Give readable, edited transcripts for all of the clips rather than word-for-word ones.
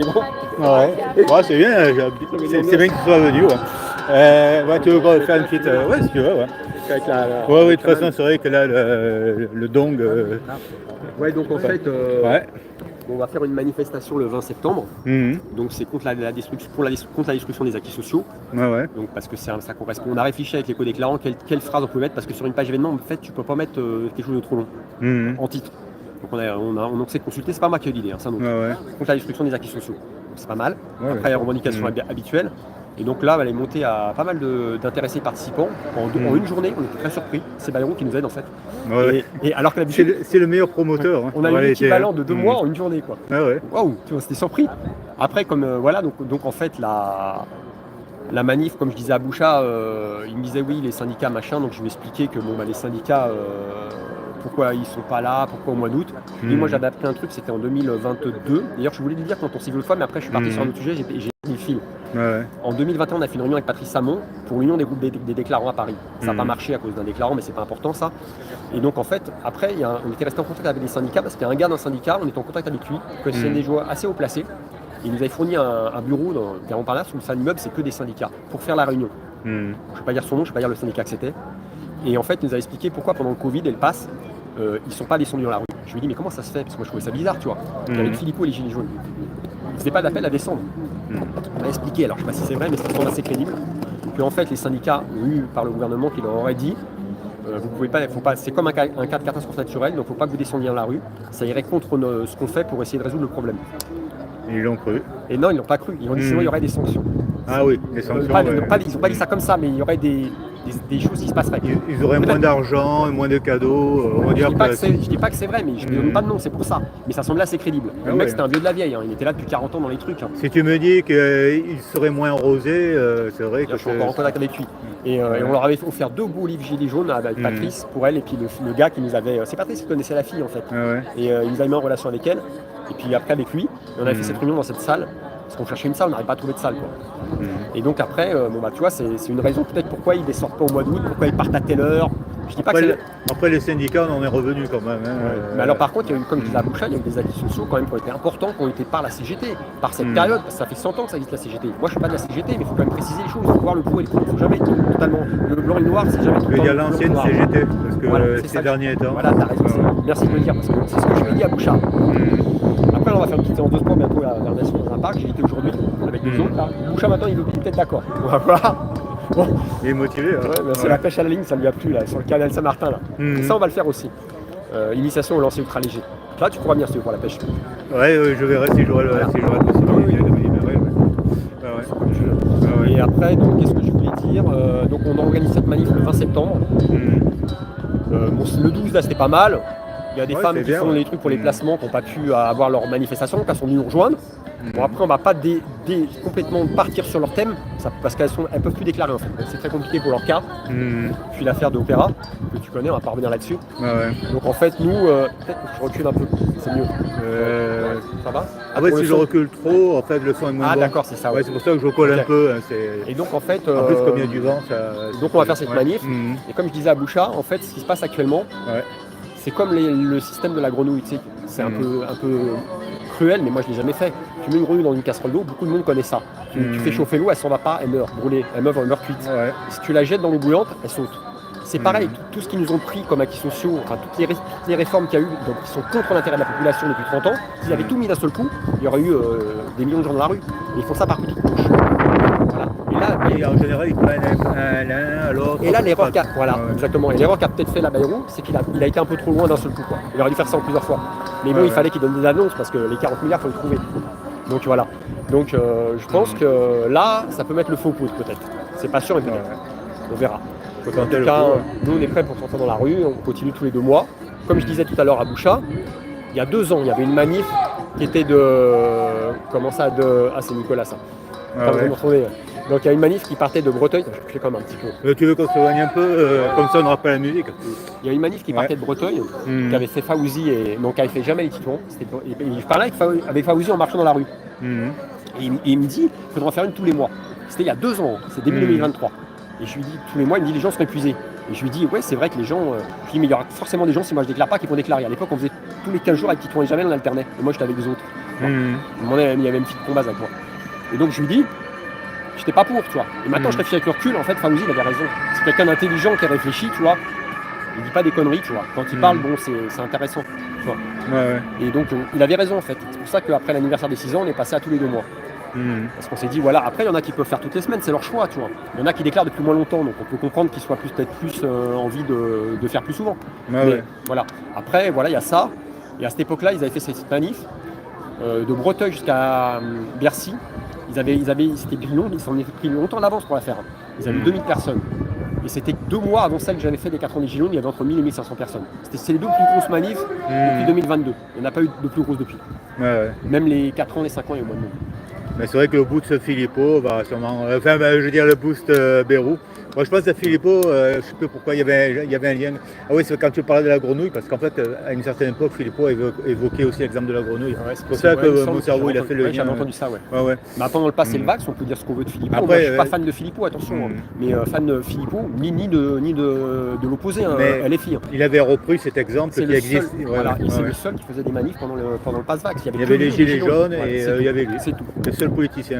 Ouais, ouais c'est bien, c'est bien que tu sois venu. Ouais, tu veux faire une petite. Ouais, si tu veux, ouais. Avec Ouais, de toute façon, c'est vrai que là, le dong. Ouais, donc en fait, Ouais. on va faire une manifestation le 20 septembre. Donc c'est contre la destruction des acquis sociaux. Ouais. Donc parce que ça correspond. On a réfléchi avec l'éco-déclarant quelle phrase on peut mettre parce que sur une page événement, en fait, tu peux pas mettre quelque chose de trop long en titre. Donc on s'est consulté, c'est pas moi qui ai l'idée, ça donc. Contre la destruction des acquis sociaux. Donc c'est pas mal. Après, revendication habituelle. Et donc là, elle est montée à pas mal d'intéressés participants. En une journée, on était très surpris. C'est Bayrou qui nous aide en fait. Et alors que c'est le meilleur promoteur. On a eu l'équivalent de 2 mois en une journée, quoi. Waouh, tu vois, c'était surpris. Après, comme voilà, donc en fait, la manif, comme je disais à Boucha, il me disait oui, les syndicats, machin. Donc je lui expliquais que les syndicats, pourquoi ils sont pas là, pourquoi au mois d'août. Et moi, j'avais appris un truc, c'était en 2022. D'ailleurs, je voulais lui dire quand on s'y veut le fois, mais après, je suis parti sur un autre sujet, j'ai dit le fil. En 2021, on a fait une réunion avec Patrice Samon pour l'Union des groupes des déclarants à Paris. Ça n'a pas marché à cause d'un déclarant, mais c'est pas important ça. Et donc en fait, après, on était resté en contact avec les syndicats parce qu'il y a un gars d'un syndicat, on était en contact avec lui, que c'est des joueurs assez haut placés. Il nous avait fourni un bureau dans Montparnasse où un immeuble, c'est que des syndicats pour faire la réunion. Je ne vais pas dire son nom, je ne vais pas dire le syndicat que c'était. Et en fait, il nous a expliqué pourquoi pendant le Covid et le pass, ils ne sont pas descendus dans la rue. Je lui ai dit, mais comment ça se fait? Parce que moi je trouvais ça bizarre, tu vois. Avec Philippot et les Gilets jaunes, ils ne faisaient pas d'appel à descendre. On m'a expliqué, alors je ne sais pas si c'est vrai, mais ça semble assez crédible, que en fait les syndicats ont eu par le gouvernement qui leur aurait dit vous pouvez pas, c'est comme un cas de catastrophe naturelle, donc il ne faut pas que vous descendiez dans la rue. Ça irait contre ce qu'on fait pour essayer de résoudre le problème. Et ils l'ont cru. Et non, ils l'ont pas cru. Ils ont dit sinon il y aurait des sanctions. Ah oui, des sanctions. Ils n'ont pas dit ça comme ça, mais il y aurait des choses qui se passeraient. Ils auraient moins d'argent, moins de cadeaux. Je dis pas que c'est vrai, mais je ne donne pas de nom, c'est pour ça. Mais ça semble assez crédible. Le mec, c'était un vieux de la vieille, il était là depuis 40 ans dans les trucs. Si tu me dis qu'il serait moins arrosé, c'est vrai que je suis encore en contact avec lui. Et on leur avait offert 2 beaux livres Gilets jaunes avec Patrice pour elle, et puis le gars qui nous avait. C'est Patrice qui connaissait la fille en fait. Et il nous avait mis en relation avec elle. Et puis après avec lui, on avait fait cette réunion dans cette salle. Parce qu'on cherchait une salle, on n'arrivait pas à trouver de salle. Et donc après, tu vois, c'est une raison peut-être pourquoi ils ne descendent pas au mois d'août, pourquoi ils partent à telle heure. Je dis pas après les syndicats, on en est revenu quand même. Mais alors par contre, il y a eu, comme je disais à Boucha, il y a eu des acquis sociaux quand même qui ont été importants, qui ont été par la CGT, par cette période, parce que ça fait 100 ans que ça existe la CGT. Moi je ne suis pas de la CGT, mais il faut quand même préciser les choses, il faut voir le pour et le contre, il ne faut jamais être totalement le blanc et le noir, c'est jamais tout le temps. Il y a l'ancienne CGT, parce que ces derniers temps. Voilà, t'as raison, merci de me le dire, parce que c'est ce que je lui ai dit à Boucha. Après, on va faire une petite séance de sport bientôt à Vernation dans un parc. J'y étais aujourd'hui avec 2 autres. Là. Boucha, maintenant, il est peut-être d'accord. Voilà. Bon. Il est motivé. C'est la pêche à la ligne, ça lui a plu là, sur le canal Saint-Martin. Là. Et ça, on va le faire aussi. Initiation au lancer ultra léger. Là, tu pourras venir si tu veux pour la pêche. Ouais, je verrai si j'aurai la possibilité de me libérer. Et après, qu'est-ce que je voulais dire donc, on organise cette manif le 20 septembre. Le 12, là, c'était pas mal. Il y a des femmes qui font des trucs pour les placements, qui n'ont pas pu avoir leur manifestation, qui sont venues nous rejoindre. Bon, après, on ne va pas complètement partir sur leur thème, parce qu'elles ne peuvent plus déclarer en fait. C'est très compliqué pour leur cas. Puis l'affaire de Opéra, que tu connais, on ne va pas revenir là-dessus. Donc en fait, nous, peut-être que je recule un peu, c'est mieux. Ça va? Après, si je recule trop, en fait, le son est moins bon. Ah d'accord, c'est ça. Ouais, c'est pour ça que je recolle un peu. Et donc en fait, en plus, comme il y a du vent, donc on va faire cette manif. Et comme je disais à Boucha, en fait, ce qui se passe actuellement, c'est comme le système de la grenouille, tu sais, c'est un peu cruel, mais moi je ne l'ai jamais fait. Tu mets une grenouille dans une casserole d'eau, beaucoup de monde connaît ça. Tu fais chauffer l'eau, elle s'en va pas, elle meurt brûlée, elle meurt cuite. Si tu la jettes dans l'eau bouillante, elle saute. C'est pareil, tout ce qu'ils nous ont pris comme acquis sociaux, enfin toutes les réformes qu'il y a eu, donc, qui sont contre l'intérêt de la population depuis 30 ans, s'ils avaient tout mis d'un seul coup, il y aurait eu des millions de gens dans la rue. Et ils font ça par petites couches. Et en général, ils prennent l'un à l'autre. Et là, l'erreur qu'a exactement. Et l'erreur qu'a peut-être fait la Bayrou, c'est qu'il a été un peu trop loin d'un seul coup. Quoi. Il aurait dû faire ça en plusieurs fois. Mais bon, il fallait qu'il donne des annonces parce que les 40 milliards, il faut les trouver. Donc voilà. Donc je pense que là, ça peut mettre le faux poudre peut-être. C'est pas sûr, mais peut-être. On verra. En tout cas, nous, on est prêts pour sortir dans la rue. On continue tous les 2 mois. Comme je disais tout à l'heure à Boucha, il y a 2 ans, il y avait une manif qui était comment ça Ah, c'est Nicolas, ça. Donc il y a une manif qui partait de Breteuil. Je fais comme un petit peu. Tu veux qu'on s'éloigne un peu, comme ça on n'aura pas la musique. Il y a une manif qui partait de Breteuil, qui avait fait Faouzi et donc qui avait fait jamais les Titouans. Je parlais avec Faouzi en marchant dans la rue. Et il me dit qu'il faudra en faire une tous les mois. C'était il y a 2 ans, c'est début 2023. Et je lui dis tous les mois, il me dit les gens sont épuisés. Et je lui dis ouais, c'est vrai que les gens. Je lui dis mais il y aura forcément des gens si moi je déclare pas qui vont déclarer. À l'époque on faisait tous les 15 jours avec Titouan et Jamel, on alternait. Et moi j'étais avec les autres. vois. Il y avait une fille de combat avec moi. Et donc je lui dis, j'étais pas pour, tu vois. Et maintenant je réfléchis avec le recul, en fait, Faouzi, il avait raison. C'est quelqu'un d'intelligent qui réfléchit, tu vois. Il dit pas des conneries, tu vois. Quand il parle, bon, c'est intéressant, tu vois. Et donc il avait raison, en fait. C'est pour ça qu'après l'anniversaire des 6 ans, on est passé à tous les 2 mois. Parce qu'on s'est dit, voilà, après il y en a qui peuvent faire toutes les semaines, c'est leur choix, tu vois. Il y en a qui déclarent depuis moins longtemps, donc on peut comprendre qu'ils soient peut-être plus envie de faire plus souvent. Mais voilà. Après, voilà, il y a ça. Et à cette époque-là, ils avaient fait cette manif de Breteuil jusqu'à Bercy. C'était long, ils s'en étaient pris longtemps d'avance pour la faire. Ils avaient 2000 personnes. Et c'était 2 mois avant celle que j'avais fait des 4 ans des Gilets jaunes, il y avait entre 1000 et 1500 personnes. C'est les 2 plus grosses manifs depuis 2022. Il n'y en a pas eu de plus grosses depuis. Même les 4 ans, les 5 ans, il y a eu moins de monde. Mais c'est vrai que le boost Philippot va sûrement. Je veux dire le boost Bérou. Moi je pense à Philippot, je ne sais plus pourquoi il y avait un lien. Ah oui, c'est quand tu parlais de la grenouille, parce qu'en fait, à une certaine époque, Philippot évoquait aussi l'exemple de la grenouille. C'est pour ça que mon cerveau il a fait le lien. J'avais entendu ça, ouais. Maintenant, dans le passé le Vax, on peut dire ce qu'on veut de Philippot. Moi, je ne suis pas fan de Philippot, attention. Mais fan de Philippot, ni de l'opposé, LFI. Il avait repris cet exemple qui existe. C'est le seul qui faisait des manifs pendant le pass Vax. Il y avait les Gilets jaunes et il y avait lui. C'est tout. Le seul politicien.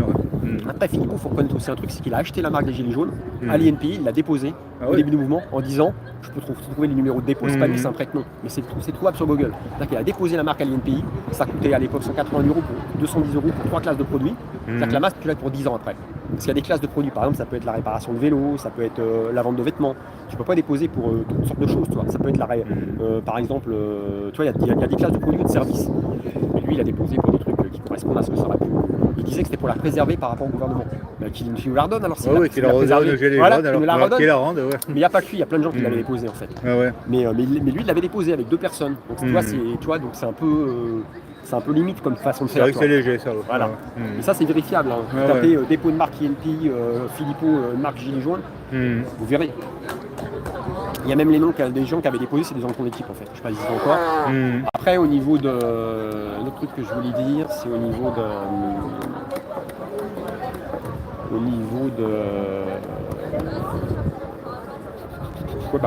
Après, Philippot, il faut reconnaître aussi un truc, c'est qu'il a acheté la marque des Gilets jaunes à l'INPI, il l'a déposé au début du mouvement en disant, je peux trouver les numéros de dépôt, c'est pas lui, c'est un prête-nom, mais c'est trouvable sur Google. C'est-à-dire qu'il a déposé la marque à l'INPI, ça coûtait à l'époque 180 € pour 210 € pour 3 classes de produits. C'est-à-dire que la masse, tu l'as pour 10 ans après. Parce qu'il y a des classes de produits, par exemple, ça peut être la réparation de vélo, ça peut être la vente de vêtements. Tu peux pas déposer pour toutes sortes de choses, tu vois. Ça peut être par exemple, tu vois, il y a des classes de produits ou de services. Et lui, il a déposé pour des trucs qui correspondent à ce que ça aurait pu. Il disait que c'était pour la préserver par rapport au gouvernement. Qu'il nous la redonne alors. Qu'il la redonne, qu'il la rende. Mais il n'y a pas que lui, il y a plein de gens qui l'avaient déposé en fait. Mais lui, il l'avait déposé avec 2 personnes. Donc tu vois, donc c'est un peu limite comme façon de faire. C'est vrai que c'est léger ça. Voilà. Et ça c'est vérifiable. Vous tapez dépôt de marque INPI, Philippot, marque Gilets jaunes, vous verrez. Il y a même les noms des gens qui avaient déposé, c'est des entrants d'équipe en fait. Je ne sais pas si c'est encore. Après, au niveau de. L'autre truc que je voulais dire, c'est au niveau de.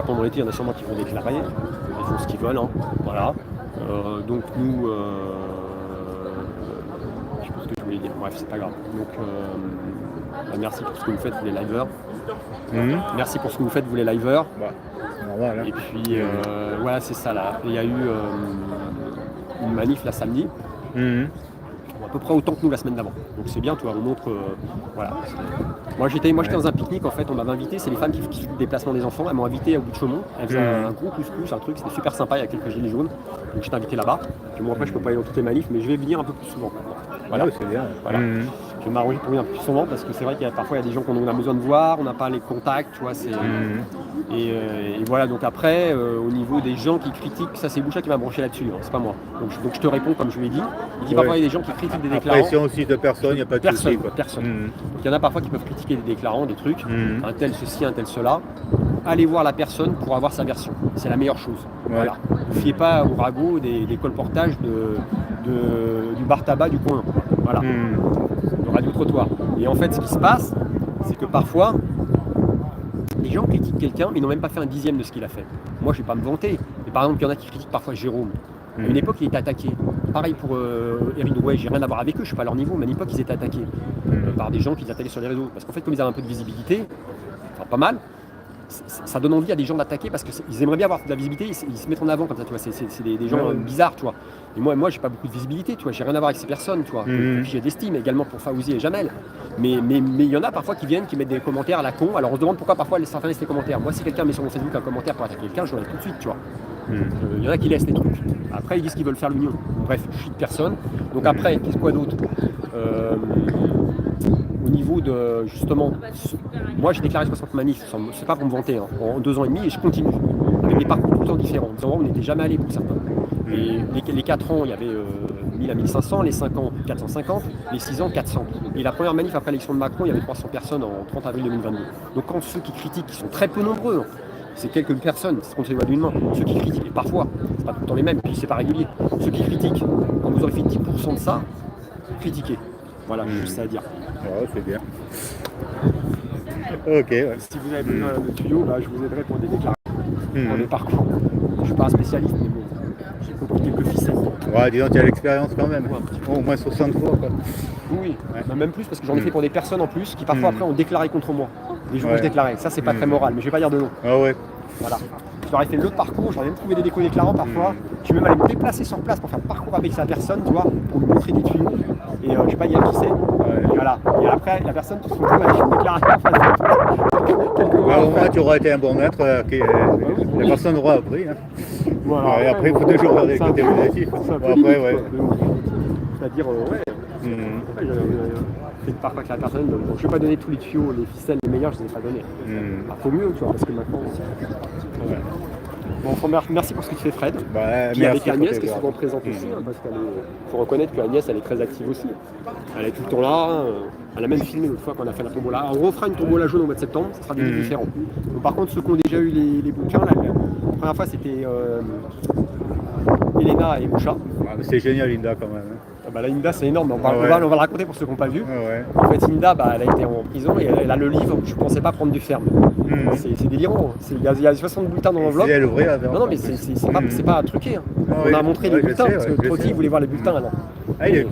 Pendant l'été, il y en a sûrement qui vont déclarer. Ils font ce qu'ils veulent. Voilà. Donc nous. Je sais pas ce que je voulais dire. Bref, c'est pas grave. Donc. Merci pour ce que vous faites, vous les liveurs. Merci pour ce que vous faites, vous les liveurs. Normal, hein. Et puis, voilà, c'est ça là. Il y a eu une manif là samedi. À peu près autant que nous la semaine d'avant. Donc c'est bien, tu vois, on montre. Voilà. Moi j'étais dans un pique-nique en fait, on m'avait invité, c'est les femmes qui font le déplacement des enfants, elles m'ont invité à bout de Chaumont, elles faisaient un gros couscous, un truc, c'était super sympa, il y a quelques gilets jaunes. Donc j'étais invité là-bas. Puis moi après je peux pas aller dans toutes les manifs, mais je vais venir un peu plus souvent. Voilà, c'est bien. Voilà. Je vais m'arranger pour venir plus souvent parce que c'est vrai qu'il y a parfois il y a des gens qu'on a besoin de voir, on n'a pas les contacts, tu vois, c'est. Et voilà, donc après, au niveau des gens qui critiquent, ça c'est Boucha qui m'a branché là-dessus, c'est pas moi. Donc je te réponds comme je lui ai dit. Il dit parfois il y a des gens qui critiquent des déclarants. Pression aussi de personne, il n'y a pas de souci. Personne. Donc il y en a parfois qui peuvent critiquer des déclarants, des trucs, un tel ceci, un tel cela. Allez voir la personne pour avoir sa version. C'est la meilleure chose. Voilà. Ne fiez pas au ragot des colportages du bar tabac du coin. Voilà. De Radio Trottoir. Et en fait, ce qui se passe, c'est que parfois, les gens critiquent quelqu'un, mais ils n'ont même pas fait un dixième de ce qu'il a fait. Moi, je ne vais pas me vanter. Mais par exemple, il y en a qui critiquent parfois Jérôme. À une époque, il était attaqué. Pareil pour Eric Drouet, j'ai rien à voir avec eux, je ne suis pas à leur niveau, mais à une époque, ils étaient attaqués par des gens qui les attaquaient sur les réseaux. Parce qu'en fait, comme ils avaient un peu de visibilité, enfin pas mal, ça donne envie à des gens d'attaquer parce qu'ils aimeraient bien avoir de la visibilité, ils se mettent en avant comme ça, tu vois, c'est des gens bizarres, tu vois. Et moi j'ai pas beaucoup de visibilité, tu vois, j'ai rien à voir avec ces personnes, tu vois. Et puis j'ai d'estime également pour Faouzi et Jamel. Mais il y en a parfois qui viennent, qui mettent des commentaires à la con. Alors on se demande pourquoi parfois certains laissent les commentaires. Moi si quelqu'un met sur mon Facebook un commentaire pour attaquer quelqu'un, je l'enlève tout de suite, tu vois. Il y en a qui laissent les trucs. Après ils disent qu'ils veulent faire l'union. Bref, je suis de personne. Donc après, qu'est-ce quoi d'autre au niveau de, justement, moi j'ai déclaré 60 manifs, c'est pas pour me vanter, en 2 ans et demi, et je continue, avec des parcours tout le temps différents, en disant on n'était jamais allé pour certains. Et les 4 ans, il y avait 1000 à 1500, les 5 ans, 450, les 6 ans, 400. Et la première manif après l'élection de Macron, il y avait 300 personnes en 30 avril 2022. Donc quand ceux qui critiquent, qui sont très peu nombreux, c'est quelques personnes, c'est ce qu'on se voit d'une main, ceux qui critiquent, et parfois, c'est pas tout le temps les mêmes, puis c'est pas régulier, ceux qui critiquent, quand vous aurez fait 10% de ça, critiquez. Voilà, juste ça à dire. Ouais, c'est bien. Ok, ouais. Si vous avez besoin de tuyaux, je vous aiderai pour des déclarations, pour des parcours. Je ne suis pas un spécialiste, mais bon, j'ai compris quelques ficelles. Ouais, disons, tu as l'expérience quand même. Ouais, un petit peu. Au moins 60 fois, quoi. Oui, Ouais. bah, même plus parce que j'en ai fait pour des personnes en plus qui parfois après ont déclaré contre moi. Les jours où Ouais. je déclarais. Ça, c'est pas très moral, mais je vais pas dire de nom. Ah ouais. Voilà. J'aurais fait le parcours, j'aurais même trouvé des déco-déclarants parfois. Je suis même allé me déplacer sur place pour faire le parcours avec sa personne, tu vois, pour lui montrer des tuyaux. Et je sais pas dire qui c'est. Et voilà. Et après, la personne qui se retrouve avec une déclaration en face de toi. Quelques mois Au après. moins, tu auras été un bon maître. La personne aura appris. Hein. Voilà. Ouais, après, il faut toujours regarder le c'est un côté peu négatif. limite, c'est un peu Bon, limite, après, ouais. quoi. Mais bon, c'est-à-dire, ouais. Mhm. Ouais, fait parfois que la personne donne. Bon, je vais pas donner tous les tuyaux, les ficelles, les meilleurs, je les ai pas donnés. Faut mieux, tu vois, parce que maintenant. Ouais. Bon, merci pour ce que tu fais, Fred. Bah, Puis avec merci pour Agnès, tes qui est souvent regards. présente aussi, hein, parce qu'il faut reconnaître qu'Agnès, elle est très active aussi. Elle est tout le temps là. Elle a même filmé l'autre fois qu'on a fait la tombola. On refera une tombola jaune au mois de septembre, ça sera des livres différents. Donc, par contre, ceux qui ont déjà eu les bouquins, là, la première fois, c'était Elena et Boucha. Ah, c'est génial, Linda, quand même. Hein. Ah bah, la Linda, c'est énorme. On va le raconter pour ceux qui n'ont pas vu. Ouais. En fait, Linda, elle a été en prison et elle a le livre. Je ne pensais pas prendre du ferme. C'est délirant. Il y a 60 bulletins dans l'enveloppe. C'est elle ouvrir la Non, mais c'est pas truqué. Hein. Ah On oui. a montré les Ouais, je bulletins sais, parce ouais, que je Trotti sais. voulait voir les bulletins alors. Ah, il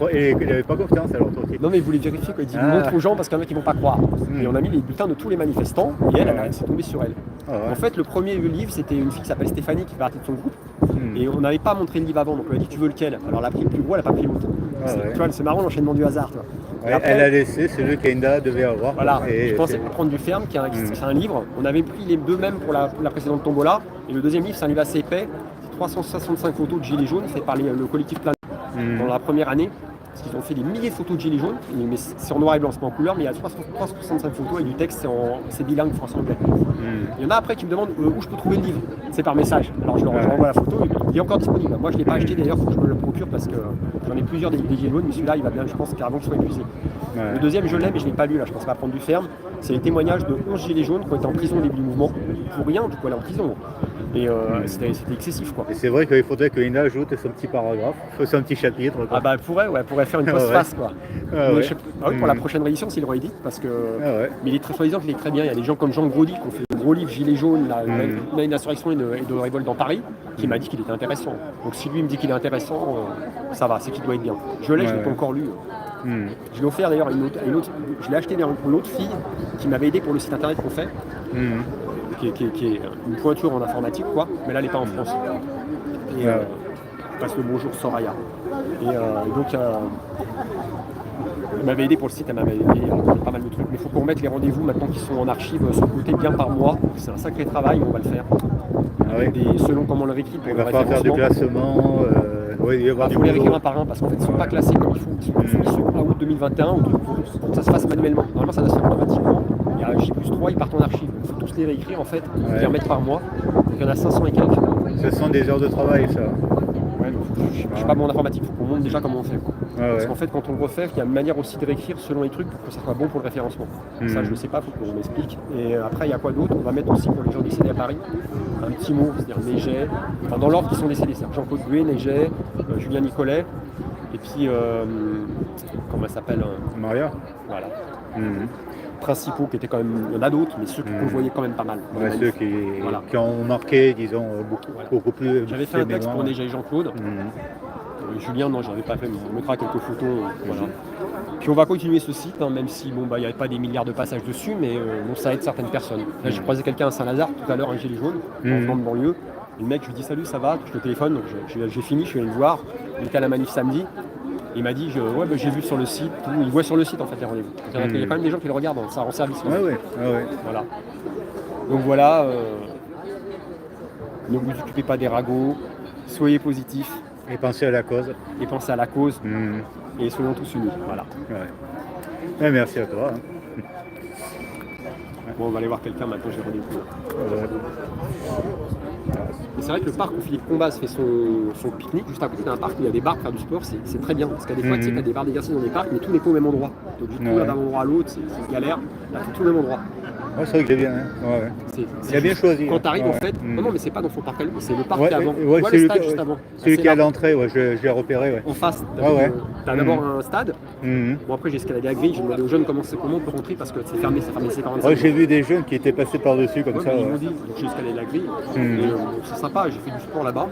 avait pas confiance alors, Trotti. Non, mais il voulait vérifier quoi. Il dit Ah. montre aux gens parce qu'il y en a qui vont pas croire. Et on a mis les bulletins de tous les manifestants et elle s'est tombée sur elle. Ah ouais. En fait, le premier livre, c'était une fille qui s'appelle Stéphanie qui fait partie de son groupe. Et on n'avait pas montré le livre avant, donc on a dit tu veux lequel? Alors elle a pris le plus gros, elle a pas pris l'autre. Ah ouais. Tu vois, c'est marrant l'enchaînement du hasard. Tu vois. Ouais, Et après, elle a laissé celui qu'Inda devait avoir. voilà, Et je pensais c'est- prendre du ferme, c'est un livre. On avait pris les deux mêmes pour la précédente tombola. Et le deuxième livre, c'est un livre assez épais. 365 photos de gilets jaunes, fait par le collectif Plan dans la première année. Parce qu'ils ont fait des milliers de photos de gilets jaunes, mais c'est en noir et blanc, c'est pas en couleur, mais il y a 365 photos et du texte, c'est bilingue français-anglais. Il y en a après qui me demandent où je peux trouver le livre. C'est par message. Alors je leur envoie la photo, il est encore disponible. Moi je ne l'ai pas acheté d'ailleurs, il faut que je me le procure parce que j'en ai plusieurs des gilets jaunes, mais celui-là il va bien, je pense qu'avant qu'il soit épuisé. Ouais. Le deuxième je l'ai, mais je ne l'ai pas lu là, je pense pas prendre du ferme. C'est les témoignages de 11 gilets jaunes qui ont été en prison au début du mouvement. Pour rien, du coup elle est en prison. Et c'était excessif quoi. Et c'est vrai qu'il faudrait que Linda ajoute son petit paragraphe, son petit chapitre. Quoi. Ah bah elle pourrait faire une postface quoi. Ah Mais ouais. je sais pas, pour la prochaine réédition s'il le réédite parce que. Ah ouais. Mais il est très soi-disant qu'il est très bien. Il y a des gens comme Jean Grody qui ont fait le gros livre Gilets jaunes, une insurrection et de révolte dans Paris, qui m'a dit qu'il était intéressant. Donc si lui me dit qu'il est intéressant, ça va, c'est qu'il doit être bien. Je l'ai, je ne l'ai pas encore lu. Je l'ai offert d'ailleurs à une autre, je l'ai acheté d'ailleurs pour l'autre fille qui m'avait aidé pour le site internet qu'on fait, qui est une pointure en informatique quoi, mais là elle n'est pas en France. Et passe le bonjour Soraya. Et donc elle m'avait aidé pour le site, elle m'avait aidé pas mal de trucs, mais il faut qu'on remette les rendez-vous maintenant qui sont en archive sur le côté bien par mois. C'est un sacré travail, mais on va le faire. Ah ouais. Selon comment on le réécrit, Il va falloir faire du classement. Oui, il va y avoir il du faut les boulot. réécrire un par un parce qu'en fait ils ne sont pas classés comme il faut. Ils sont soumis ce août 2021, faut que ça se fasse manuellement. Normalement ça doit se faire automatiquement. Il y a J+3, ils partent en archive. Il faut tous les réécrire en fait, les remettre par mois. Donc il y en a 500 et quelques. Ce sont des heures de travail, ça. Ouais, je ne suis pas bon en informatique, il faut qu'on montre déjà comment on fait. Quoi. Parce qu'en fait, quand on le refait, il y a une manière aussi de réécrire selon les trucs pour que ça soit bon pour le référencement. Ça, je ne sais pas, il faut qu'on m'explique. Et après, il y a quoi d'autre? On va mettre aussi pour les gens décédés à Paris un petit mot, c'est-à-dire Néget, enfin, dans l'ordre qui sont décédés, c'est Jean-Claude Buet, Néget, Julien Nicolet, et puis, comment elle s'appelle Maria. Voilà. Principaux qui étaient quand même, il y en a d'autres, mais ceux qu'on voyait quand même pas mal. Ouais, ceux qui ont marqué, disons, beaucoup plus. J'avais fait un texte pour Néget et Jean-Claude. Julien, non, j'en avais pas fait, mais on mettra quelques photos. Voilà. Puis on va continuer ce site, hein, même si il n'y avait pas des milliards de passages dessus, mais bon, ça aide certaines personnes. Là, j'ai croisé quelqu'un à Saint-Lazare tout à l'heure, un gilet jaune, en venant de banlieue. Et le mec, je lui dis salut, ça va? Je le téléphone, donc j'ai fini, je suis allé le voir. Il était à la manif samedi. Il m'a dit, ouais, j'ai vu sur le site, il voit sur le site en fait les rendez-vous. Il y a quand même des gens qui le regardent, ça rend service. Ouais. Voilà. Donc voilà, ne vous occupez pas des ragots, soyez positifs. Et pensez à la cause. Et pensez à la cause. Et soyons tous unis. Voilà. Ouais. Et merci à toi. Hein. Bon, on va aller voir quelqu'un maintenant, j'ai rendez-vous. Et c'est vrai que le parc où Philippe Combas fait son pique-nique, juste à côté d'un parc où il y a des bars pour faire du sport, c'est très bien. Parce qu'à des fois, tu sais, tu as des bars d'exercice dans des parcs, mais tout n'est pas au même endroit. Donc du coup, là, d'un endroit à l'autre, c'est une galère. Là, tout au même endroit. Ouais, c'est vrai que j'ai bien. Hein. Il a bien choisi. Quand tu arrives, en fait, non, mais c'est pas dans son parc à lui, c'est le parc qui est avant. Tu vois le stade juste avant. Celui qui est à l'entrée, je l'ai repéré. Ouais. En face, t'as d'abord un stade. Bon, après, j'ai escaladé à grille, j'ai demandé aux jeunes comment on peut rentrer parce que c'est fermé, c'est 45 minutes. J'ai vu des jeunes qui étaient passés par-dessus comme ça. Ils m'ont dit, donc j'ai escaladé la grille. Et c'est sympa, j'ai fait du sport là-bas.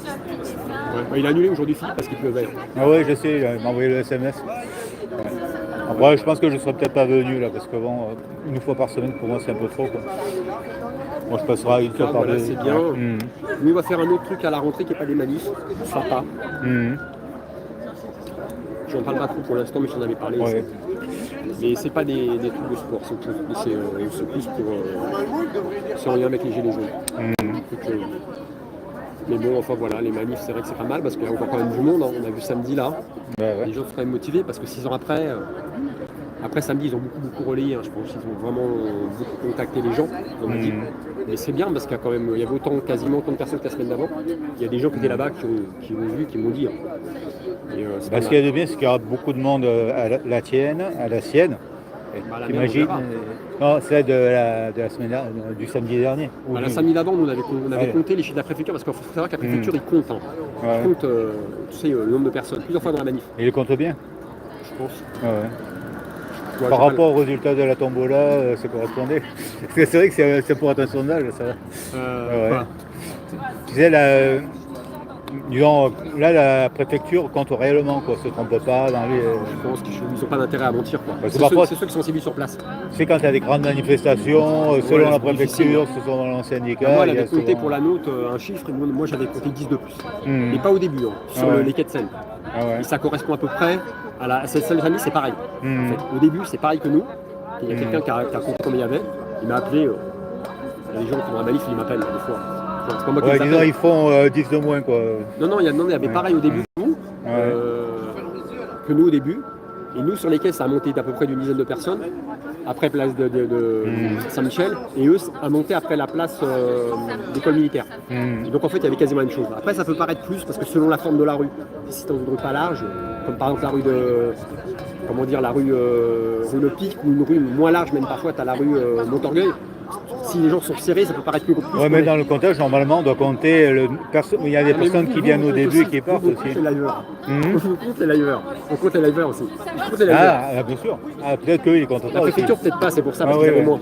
Ouais. Il a annulé aujourd'hui Philippe parce qu'il pleuvait. Ah ouais, je sais, il m'a envoyé le SMS. Ouais. Après, je pense que je ne serai peut-être pas venu là, parce que bon, une fois par semaine pour moi c'est un peu trop, quoi. Moi je passerai une fois par Voilà, deux. c'est bien. Ouais. Nous, on va faire un autre truc à la rentrée qui n'est pas des manifs, sympa. J'en parle pas trop pour l'instant, mais j'en avais parlé. Ouais. Mais c'est pas des trucs de sport, c'est plus pour. C'est en lien avec les gilets jaunes. Donc, mais bon, enfin voilà, les manifs, c'est vrai que c'est pas mal parce qu'il y a encore quand même du monde. Hein. On a vu samedi là. Ouais. Les gens sont quand même motivés parce que 6 ans après. Après samedi, ils ont beaucoup relayé, hein, je pense qu'ils ont vraiment beaucoup contacté les gens, comme on dit. Mais c'est bien parce qu'il y a quand même, il y avait quasiment autant de personnes que la semaine d'avant. Il y a des gens qui étaient là-bas qui l'ont vu, qui m'ont dit. Hein. Et, ce qu'il y a de bien, c'est qu'il y aura beaucoup de monde à la sienne. T'imagines? Non, celle de la semaine du samedi dernier. La samedi d'avant, nous on avait compté les chiffres de la préfecture parce qu'il faut savoir que la préfecture, il compte. Hein. Il compte, tu sais, le nombre de personnes, plusieurs fois dans la manif. Et il le compte bien? Je pense. Ouais. Par rapport au résultat de la tombola, ça correspondait. Parce que c'est vrai que c'est pour être un sondage, ça va. Tu sais, disons, là, la préfecture compte réellement, quoi, se trompe pas dans les. Je pense qu'ils n'ont pas d'intérêt à mentir, quoi. C'est ceux qui sont civils sur place. C'est quand il y a des grandes manifestations, selon la préfecture, selon le syndicat. Moi, elle avait compté pour la note un chiffre, et moi j'avais compté 10 de plus. Mais pas au début, hein, sur les quais de Seine. Et ça correspond à peu près à la. Celle de c'est pareil. En fait, au début, c'est pareil que nous. Il y a quelqu'un qui a compté combien il y avait. Il m'a appelé. Il y a des gens qui font la manif, ils m'appellent des fois. C'est pas moi qui les appelle. Ils font 10 de moins, quoi. Non, il y avait pareil au début que nous au début. Et nous, sur les quais, ça a monté d'à peu près d'une dizaine de personnes. Après place de Saint-Michel. Et eux, a monté après la place d'école militaire. Et donc en fait, il y avait quasiment la même chose. Après, ça peut paraître plus parce que selon la forme de la rue, si c'est dans une rue pas large, comme par exemple la rue de. Comment dire, la rue Le Pic, ou une rue moins large, même parfois, tu as la rue Montorgueil. Si les gens sont serrés, ça peut paraître plus compliqué. Oui, mais dans le comptage, normalement, on doit compter. Il y a des personnes qui viennent au début et qui partent aussi. On compte les liveurs. On compte les liveurs aussi. Bien sûr. Peut-être qu'ils comptent pas. La préfecture, peut-être pas, c'est pour ça, parce qu'il y avait moins.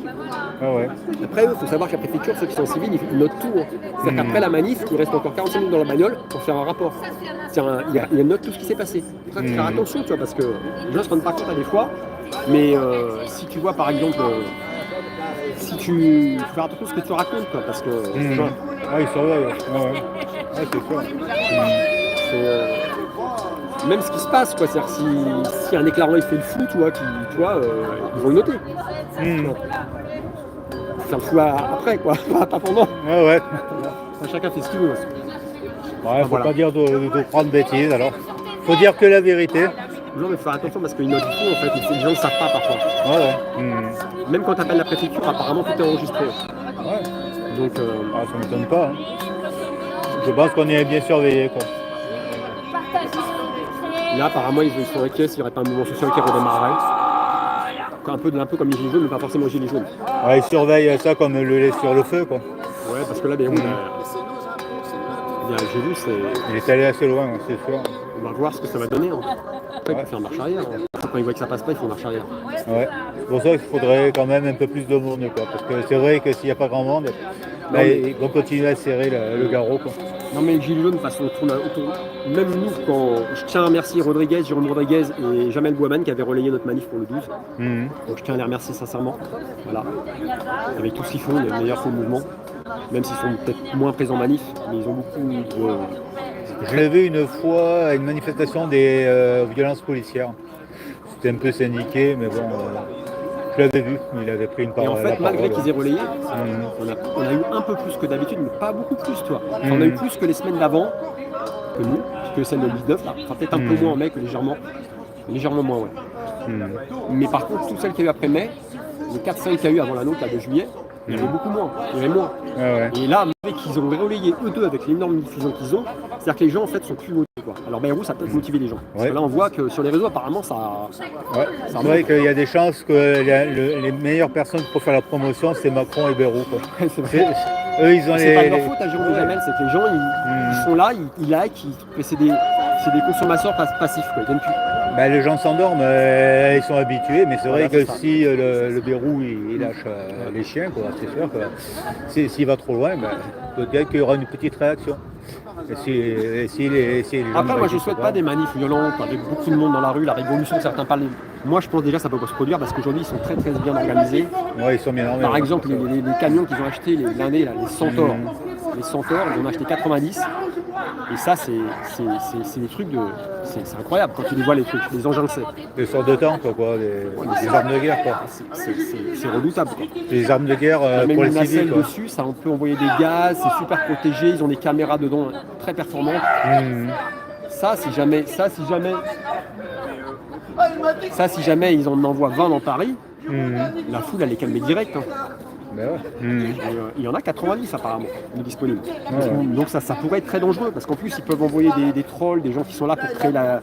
Après, il faut savoir que la préfecture, ceux qui sont civils, ils notent tout. C'est-à-dire qu'après la manif, il reste encore 45 minutes dans la bagnole pour faire un rapport. Il note tout ce qui s'est passé. C'est pour ça qu'il faut faire attention, tu vois, parce que les gens se rendent pas compte à des fois. Mais si tu vois, par exemple. Si tu fais attention à ce que tu racontes, quoi, parce que. Ils surveillent. C'est sûr. Même ce qui se passe, quoi. C'est-à-dire si un éclairant il fait le fou, tu vois, ils vont le noter. Faire le fou après, quoi, pas pendant. Chacun fait ce qu'il veut. Faut pas dire de prendre bêtises, alors. Faut dire que la vérité. Non, mais il faut faire attention parce qu'ils notent tout, en fait, les gens ne savent pas parfois. Même quand tu appelles la préfecture, apparemment tout est enregistré. Donc, ça ne m'étonne pas. Je pense qu'on est bien surveillé, quoi. Là, apparemment, ils sont inquiets s'il n'y aurait pas un mouvement social qui redémarrerait. Un peu comme les gilets jaunes, mais pas forcément les gilets jaunes. Ils surveillent ça comme le lait sur le feu, quoi. Ouais, parce que là, j'ai vu, il est allé assez loin, c'est sûr. On va voir ce que ça va donner. Hein. Après, il faut faire marche arrière. Hein. Quand ils voient que ça passe pas, il faut marche arrière. C'est pour ça qu'il faudrait quand même un peu plus de monde, quoi. Parce que c'est vrai que s'il n'y a pas grand monde, ils vont continuer à serrer le garrot, quoi. Non, mais les gilets jaunes, de toute façon, on tourne autour. Même nous, quand je tiens à remercier Jérôme Rodriguez et Jamel Bouaman qui avaient relayé notre manif pour le 12. Donc je tiens à les remercier sincèrement. Voilà. Avec tout ce qu'ils font, il y a le meilleur faux mouvement. Même s'ils sont peut-être moins présents en manif, mais ils ont beaucoup de. Je l'ai vu une fois à une manifestation des violences policières. C'était un peu syndiqué, mais bon, je l'avais vu. Il avait pris une parole. Et en fait, malgré qu'ils aient relayé, on a eu un peu plus que d'habitude, mais pas beaucoup plus, toi. Enfin, on a eu plus que les semaines d'avant, que nous, que celle de 19, là. Enfin, peut-être un peu moins en mai que légèrement moins, ouais. Mais par contre, toutes celles qu'il y a eu après mai, les 4-5 qu'il y a eu avant la nôtre, là, de juillet, il y avait beaucoup moins. Il y avait moins. Et là, qu'ils ont relayé eux deux avec l'énorme diffusion qu'ils ont, c'est-à-dire que les gens en fait sont plus motivés, quoi. Alors Bayrou, ça peut motiver les gens. Parce que là, on voit que sur les réseaux, apparemment, ça. C'est vrai qu'il y a des chances que les meilleures personnes pour faire la promotion, c'est Macron et Bayrou, quoi. Eux, ils ont c'est pas de leur faute à Jérôme et Jamel, c'est que les gens, ils sont là, ils likent, c'est des consommateurs passifs, quoi. Ils viennent plus. Ben, les gens s'endorment, ils sont habitués, mais c'est Voilà, vrai c'est que ça. si le Bérou il lâche les chiens, quoi, c'est sûr que s'il va trop loin, ben, peut-être qu'il y aura une petite réaction. Si les gens Après, ne moi, je ne résistent souhaite pas. pas des manifs violentes avec beaucoup de monde dans la rue, la révolution que certains parlent. Moi, je pense déjà que ça peut pas se produire parce qu'aujourd'hui, ils sont très très bien organisés. Ouais, ils sont bien armés. Par Ouais. exemple, les camions qu'ils ont achetés, les blindés, là, les Centaures. Les Centaures, ils en ont acheté 90. Et ça, c'est des trucs de. C'est incroyable quand tu les vois, les trucs, les engins de c'est. Des sortes de tanks, quoi, des armes de guerre, quoi. C'est redoutable, quoi. Des armes de guerre Il y a même pour les une nacelle civils, quoi. dessus, ça on peut envoyer des gaz, c'est super protégé, ils ont des caméras dedans très performantes. Ça, si jamais ils en envoient 20 dans Paris, la foule elle est calmée direct. Hein. Ben ouais. Et, il y en a 90 apparemment de disponibles. Donc ça pourrait être très dangereux parce qu'en plus ils peuvent envoyer des trolls, des gens qui sont là pour créer la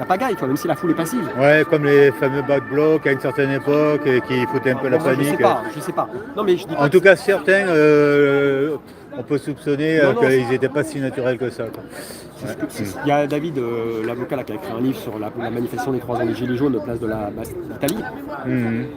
pagaille, quoi, même si la foule est passive. Ouais, comme les fameux back blocs à une certaine époque qui foutaient un peu la Moi, panique. je sais pas. Non mais je dis pas En tout cas, certains, on peut soupçonner Non, qu'ils n'étaient pas si naturels que ça, quoi. Il y a David, l'avocat là, qui a écrit un livre sur la manifestation des 3 ans des Gilets jaunes place de l'Italie.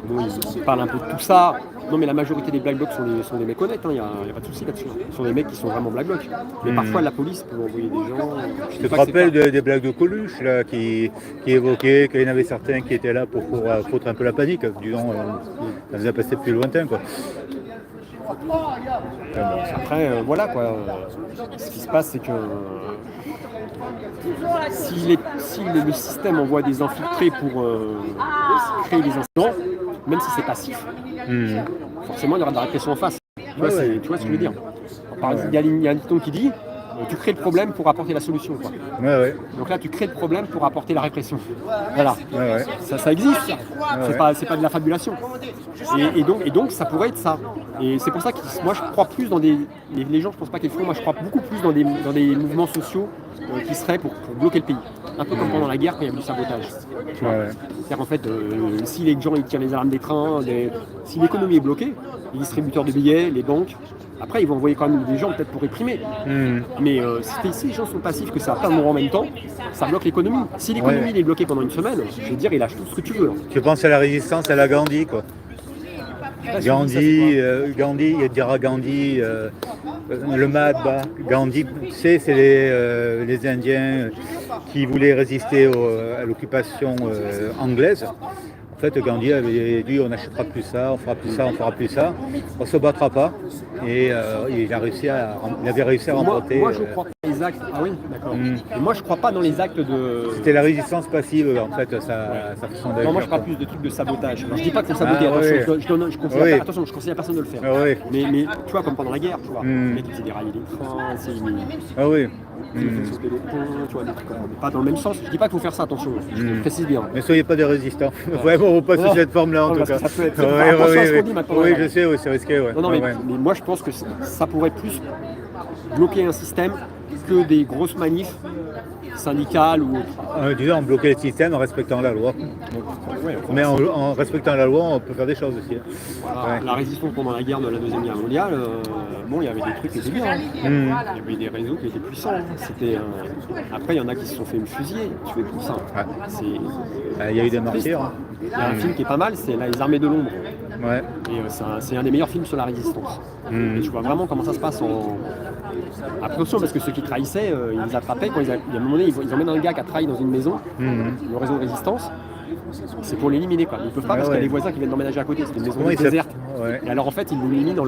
Bon, il parle un peu de tout ça. Non, mais la majorité des Black Blocs sont des mecs honnêtes, il n'y a pas de souci là-dessus. Ce sont des mecs qui sont vraiment Black Blocs. Mais parfois, la police peut envoyer des gens. Je te rappelle des blagues de Coluche là, qui évoquaient qu'il y en avait certains qui étaient là pour foutre un peu la panique. Disons, ça faisait passer plus lointain, quoi. Après, voilà quoi. Ce qui se passe, c'est que si le système envoie des infiltrés pour créer des incidents, même si c'est passif, forcément il y aura de la répression en face. Tu vois ce que je veux dire. Par exemple, il y a un dicton qui dit tu crées le problème pour apporter la solution. Quoi. Donc là, tu crées le problème pour apporter la répression. Voilà. Ça existe. Ça. C'est pas de la fabulation. Et donc, ça pourrait être ça. Et c'est pour ça que moi, je crois plus dans des... Les gens, je pense pas qu'ils le font. Moi, je crois beaucoup plus dans des mouvements sociaux qui seraient pour bloquer le pays. Un peu comme pendant la guerre, quand il y avait du sabotage. C'est-à-dire qu'en fait, si les gens ils tirent les alarmes des trains, si l'économie est bloquée, les distributeurs de billets, les banques, après, ils vont envoyer quand même des gens peut-être pour réprimer. Mais si les gens sont passifs, que ça va pas mourir en même temps, ça bloque l'économie. Si l'économie est bloquée pendant une semaine, je veux dire, il lâche tout ce que tu veux. Tu penses à la résistance à la Gandhi, quoi. Gandhi, il dira Gandhi, le Mahatma Gandhi, tu sais, c'est les Indiens qui voulaient résister à l'occupation anglaise. En fait, Gandhi avait dit on n'achètera plus ça, on fera plus ça, on fera plus ça, on se battra pas. Et il avait réussi à remporter. Moi, je crois pas les actes. Ah oui, d'accord. Et moi, je crois pas dans les actes de. C'était la résistance passive, en fait, sa façon d'agir. Non, moi, je parle plus de trucs de sabotage. Alors, je dis pas qu'il faut saboter. Attention, je conseille à personne de le faire. Mais tu vois, comme pendant la guerre, tu vois, les mecs qui faisaient dérailler les trains, ils faisaient sauter les ponts, tu vois, des trucs comme ça. Mais pas dans le même sens. Je dis pas qu'il faut faire ça, attention. Je précise bien. Mais soyez pas des résistants. Vraiment, pas sous cette forme-là, en tout cas. Ça peut être. Attention à ce qu'on dit maintenant. Oui, je sais, c'est risqué. Non, mais moi, je pense que ça pourrait plus bloquer un système que des grosses manifs syndicales ou autres. Disons, bloquer le système en respectant la loi. Mais en respectant la loi, on peut faire des choses aussi. La résistance pendant la guerre de la Deuxième Guerre mondiale, il y avait des trucs qui étaient bien. Il y avait des réseaux qui étaient puissants. Après, il y en a qui se sont fait fusiller, tuer pour ça. Il y a eu des martyrs. Il y a un film qui est pas mal, c'est Les Armées de l'ombre. Et c'est un des meilleurs films sur la résistance. Et tu vois vraiment comment ça se passe en. Attention, parce que ceux qui trahissaient, ils les attrapaient. Il y a un moment donné, ils emmènent un gars qui a trahi dans une maison, le réseau de résistance. C'est pour l'éliminer, quoi. Ils ne peuvent pas parce qu'il y a les voisins qui viennent d'emménager à côté. C'est une maison déserte. Et alors en fait, ils l'éliminent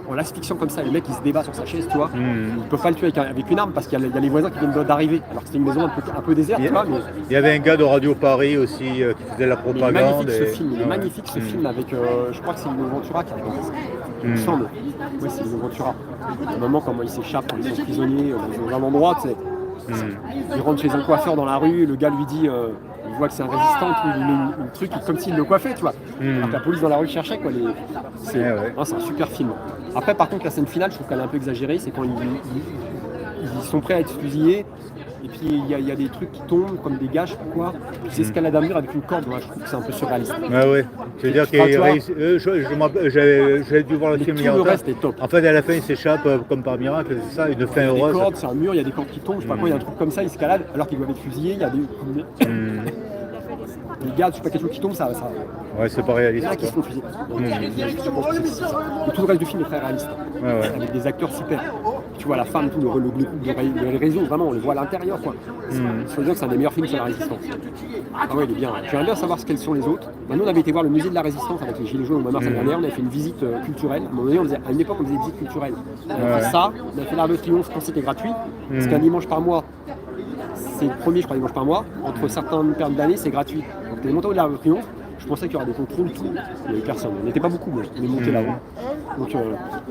en l'asphyxiant comme ça. Le mec il se débat sur sa chaise, tu vois. Ils ne peuvent pas le tuer avec une arme parce qu'il y a les voisins qui viennent d'arriver. Alors que c'était une maison un peu déserte, tu vois. Mais... Il y avait un gars de Radio Paris aussi qui faisait la propagande. Il est magnifique ce film avec, je crois que c'est Lino Ventura qui a regardé ça. Il me semble. Oui, c'est Lino Ventura. À un moment, comment il s'échappe quand ils sont prisonniers dans un endroit, tu sais. Il rentre chez un coiffeur dans la rue, le gars lui dit, il voit que c'est un résistant, il met un truc comme s'il le coiffait, tu vois. Alors que la police dans la rue cherchait, quoi. C'est un super film. Après, par contre, la scène finale, je trouve qu'elle est un peu exagérée, c'est quand ils sont prêts à être fusillés. Et puis il y a des trucs qui tombent, comme des gars, je sais pas quoi. Puis ils escaladent un mur avec une corde. Moi, je trouve que c'est un peu surréaliste. Ouais. C'est-à-dire j'avais dû voir le Mais film tout il y a le longtemps. reste est top. En fait, à la fin, il s'échappe comme par miracle, c'est ça, une fin Il y a des heureuse. cordes, c'est un mur, il y a des cordes qui tombent, je sais pas quoi, il y a un truc comme ça, ils escaladent alors qu'ils doivent être fusillés, il y a des. Les gars, je sais pas quelque chose qui tombe, ça. Ouais, c'est pas Il y réaliste. en a qui se font fusiller. Je pense que et tout le reste du film est très réaliste. Ouais. Avec des acteurs super. Tu vois la femme, tout le réseau, vraiment, on le voit à l'intérieur, quoi. Il faut dire que c'est un des meilleurs films sur la résistance. Ah ouais, il est bien. J'aimerais bien savoir quels sont les autres. Nous, on avait été voir le musée de la résistance avec les Gilets jaunes au mois de mars l'année dernière. On avait fait une visite culturelle. À un moment donné, à une époque, on faisait des visites culturelles. On a fait ça, on a fait l'Arc de Triomphe quand c'était gratuit. Parce qu'un dimanche par mois, c'est le premier, je crois, dimanche par mois. Entre certaines périodes d'année, c'est gratuit. Donc, les montants de l'Arc de Triomphe, je pensais qu'il y aurait des contrôles, tout. Il n'y avait personne. On n'était pas beaucoup, moi. On est monté là-haut. Donc,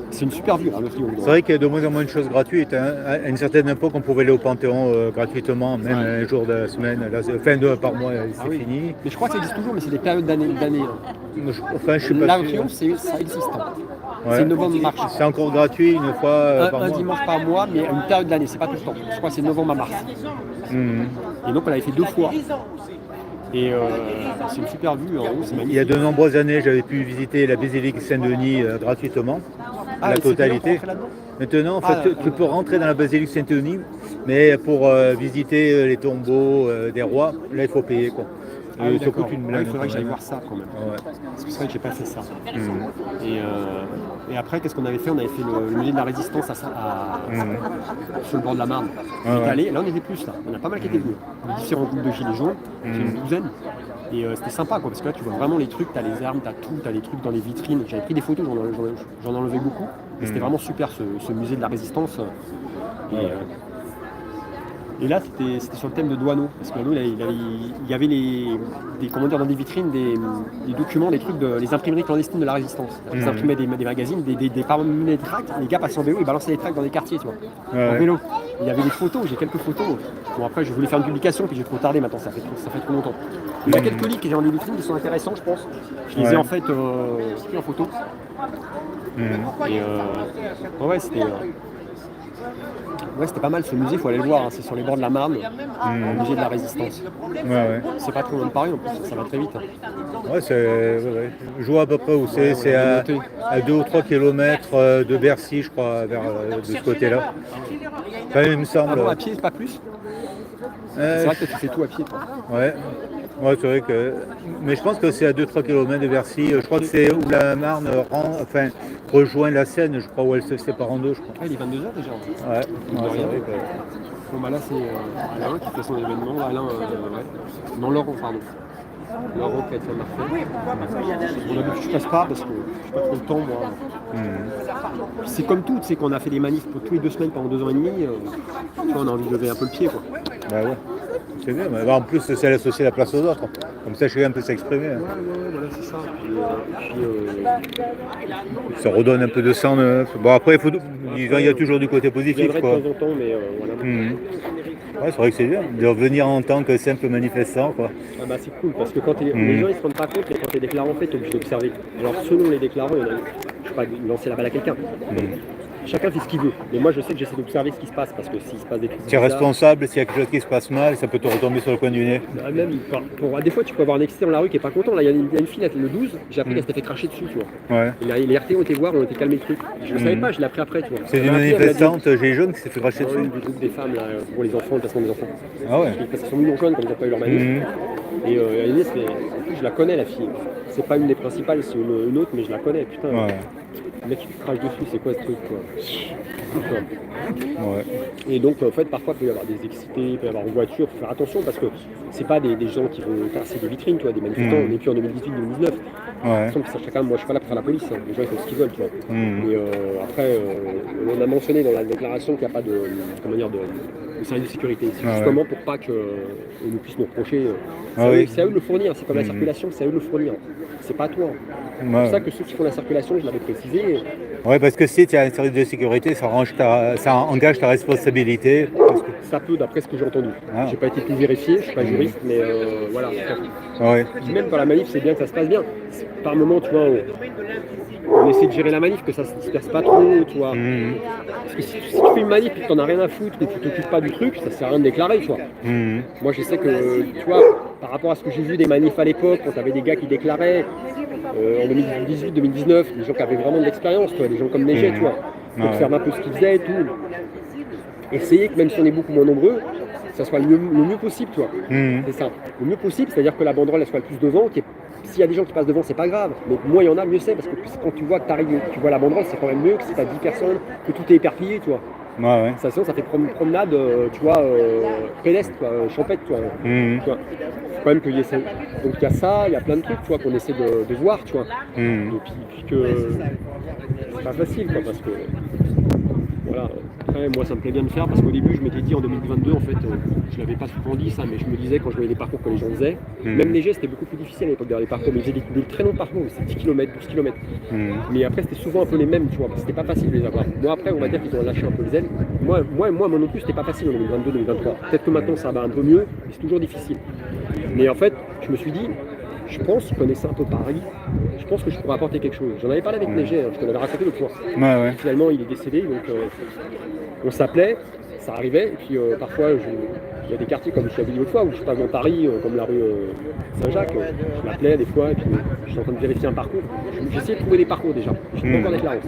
c'est une super vue, le Triomphe. C'est vrai qu'il y a de moins en moins de choses gratuites. À une certaine époque, on pouvait aller au Panthéon gratuitement, même un jour de la semaine. Là, par mois, c'est fini. Mais je crois que ça existe toujours, mais c'est des périodes d'année. Enfin, je sais pas. L'Arc de Triomphe, ça existe. Ouais. C'est novembre-mars. C'est encore gratuit une fois par un mois. dimanche par mois, mais une période d'année, c'est pas tout le temps. Je crois que c'est novembre à mars. Et donc on l'avait fait 2 fois. Et c'est une super vue en haut, c'est magnifique. Il y a de nombreuses années, j'avais pu visiter la basilique Saint-Denis gratuitement, la totalité. Maintenant, en fait, tu peux rentrer dans la basilique Saint-Denis, mais pour visiter les tombeaux des rois, là, il faut payer, quoi. Ça coûte une blague. Il faudrait que j'aille voir ça quand même. Ouais. Parce que c'est vrai que j'ai pas fait ça. Et après, qu'est-ce qu'on avait fait? On avait fait le musée de la Résistance sur le bord de la Marne. On est allé, là on était plus là. On a pas mal qui étaient venus. Différents groupes de gilets jaunes, c'est une douzaine. Et c'était sympa quoi, parce que là tu vois vraiment les trucs, t'as les armes, t'as tout, t'as les trucs dans les vitrines. J'avais pris des photos, j'en enlevais beaucoup. Et c'était vraiment super ce musée de la Résistance. Et là, c'était sur le thème de Douaneau, parce que nous, il y avait dans des vitrines, des documents, des trucs, les imprimeries clandestines de la Résistance. Ils imprimaient des magazines, parmi les tracts, les gars passaient en vélo, ils balançaient les tracts dans des quartiers, tu vois, en vélo. Il y avait des photos, j'ai quelques photos. Bon, après, je voulais faire une publication, puis j'ai trop tardé maintenant, ça fait trop longtemps. Il y a quelques livres qui sont dans les vitrines qui sont intéressants, je pense. Je les ai en fait pris en photo. Et c'était... Ouais, c'était pas mal ce musée, il faut aller le voir, c'est sur les bords de la Marne, le musée de la Résistance. C'est pas trop loin de Paris en plus, ça va très vite. Je vois à peu près où c'est à 2 ou 3 km de Bercy, je crois, de ce côté-là. Enfin, il me semble. Ah bon, à pied, c'est pas plus? C'est vrai que tu fais tout à pied, toi. Ouais, c'est vrai que. Mais je pense que c'est à 2-3 km de Bercy. Je crois que c'est où la Marne rejoint la Seine, je crois, où elle se sépare en deux, je crois. Ah, il est 22h déjà. Ouais, c'est vrai que... Bon, bah là, c'est Alain qui fait son événement. Alain, non, Laurent, pardon. Laurent qui a été à Marseille. Bon, d'habitude, je passe pas parce que je n'ai pas trop le temps, moi. C'est comme tout, tu sais, qu'on a fait des manifs pour tous les 2 semaines pendant 2 ans et demi. Tu vois, on a envie de lever un peu le pied, quoi. Bah ouais. C'est bien, mais en plus c'est associer la place aux autres. Comme ça chacun peut s'exprimer. Ouais, voilà, c'est ça. Ça redonne un peu de sang. Bon après il y a toujours du côté positif. De temps en temps, mais voilà. Ouais, c'est vrai que c'est bien de revenir en tant que simple manifestant, quoi. Ah bah c'est cool parce que quand les gens ils se rendent pas compte, mais quand t'es déclarant en fait, t'es obligé d'observer. Alors selon les déclarants, il y en a, je sais pas, lancer la balle à quelqu'un. Chacun fait ce qu'il veut. Mais moi, je sais que j'essaie d'observer ce qui se passe parce que s'il se passe des trucs. Tu es responsable, s'il y a quelque chose qui se passe mal, ça peut te retomber sur le coin du nez. Même, des fois, tu peux avoir un excès dans la rue qui est pas content. Là, il y a une fille, le 12, j'ai appris qu'elle s'était fait cracher dessus, tu vois. Ouais. Et les RT ont été voir, on été calmer le truc. Je ne savais pas, je l'ai appris après, tu vois. C'est une manifestante gilet jaune qui s'est fait cracher dessus. Du groupe des femmes, là, pour les enfants, le placement des enfants. Ah ouais. Parce qu'ils sont millions jeunes, comme ils n'ont pas eu leur manif. Et Agnès, en plus, je la connais, la fille. C'est pas une des principales, c'est une autre, mais je la connais, putain. Ouais. Le mec qui te crache dessus, c'est quoi ce truc, quoi. Ouais. Et donc en fait parfois il peut y avoir des excités, il peut y avoir une voiture, il faut faire attention parce que c'est pas des gens qui vont casser des vitrines, tu vois, des manifestants, on n'est plus en 2018-2019. Ouais. Chacun, moi je suis pas là pour faire la police, hein. Les gens ils font ce qu'ils veulent, tu vois. Et après on a mentionné dans la déclaration qu'il n'y a pas de service de sécurité. C'est justement pour pas qu'on nous puisse nous reprocher. C'est à eux de le fournir, c'est comme la circulation, c'est à eux de le fournir. C'est pas à toi. C'est pour ça que ceux qui font la circulation, je l'avais précisé. Ouais, parce que si tu as un service de sécurité, ça engage ta responsabilité. ça peut, d'après ce que j'ai entendu. Ah. J'ai pas été plus vérifié, je suis pas juriste, mais voilà. Ouais. Puis même dans la manif, c'est bien que ça se passe bien. Par moment, tu vois, on essaie de gérer la manif, que ça se disperse pas trop, tu vois. Parce que si tu fais une manif et que t'en as rien à foutre, que tu t'occupes pas du truc, ça sert à rien de déclarer, tu vois. Moi, je sais que, tu vois, par rapport à ce que j'ai vu des manifs à l'époque, quand t'avais des gars qui déclaraient, en 2018-2019, des gens qui avaient vraiment de l'expérience, tu vois, des gens comme Neige, tu vois, pour faire un peu ce qu'ils faisaient et tout. Essayer que même si on est beaucoup moins nombreux, ça soit le mieux possible, tu vois. C'est ça. Le mieux possible, c'est-à-dire que la banderole elle soit le plus devant, s'il y a des gens qui passent devant, c'est pas grave. Mais moins il y en a, mieux c'est, parce que quand tu vois que tu vois la banderole, c'est quand même mieux que si t'as 10 personnes, que tout est éparpillé, tu vois. Ouais. Ça, sinon, ça fait promenade, tu vois, pédestre, quoi, champêtre, tu vois. Tu vois. Faut quand même qu'il y ait ça. Donc il y a ça, il y a plein de trucs, tu vois, qu'on essaie de voir, tu vois. Et puis que c'est pas facile, quoi, parce que voilà. Après, moi, ça me plaît bien de faire parce qu'au début, je m'étais dit en 2022, en fait, je l'avais pas souvent dit ça, mais je me disais quand je voyais les parcours que les gens faisaient, même les gestes, c'était beaucoup plus difficile à l'époque d'avoir les parcours, mais ils faisaient des très longs parcours, c'est 10 km, 12 km. Mais après, c'était souvent un peu les mêmes, tu vois, parce que c'était pas facile de les avoir. Moi, après, on va dire qu'ils ont lâché un peu les ailes. Moi non plus, c'était pas facile en 2022, 2023. Peut-être que maintenant, ça va un peu mieux, mais c'est toujours difficile. Mais en fait, je me suis dit, je pense, je connaissais un peu Paris, je pense que je pourrais apporter quelque chose. J'en avais parlé avec Léger, je te l'avais raconté l'autre fois. Ouais. Finalement, il est décédé, donc on s'appelait, ça arrivait, et puis parfois, il y a des quartiers, comme je t'avais dit l'autre fois, où je passe dans Paris, comme la rue Saint-Jacques, je m'appelais des fois, et puis je suis en train de vérifier un parcours. J'essayais de trouver des parcours déjà, je ne peux pas encore déclarer.